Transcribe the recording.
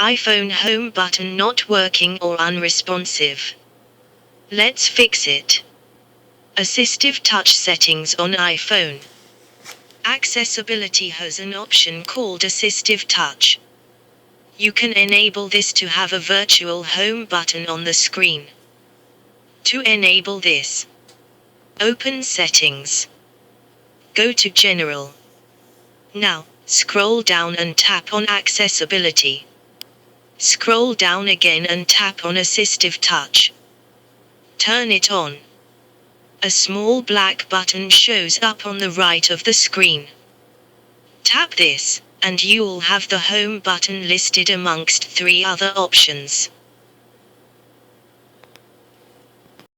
iPhone home button not working or unresponsive. Let's fix it. Assistive touch settings on iPhone. Accessibility has an option called Assistive Touch. You can enable this to have a virtual home button on the screen. To enable this, open Settings. Go to General. Now, scroll down and tap on Accessibility. Scroll down again and tap on Assistive Touch. Turn it on. A small black button shows up on the right of the screen. Tap this, and you will have the home button listed amongst 3 other options.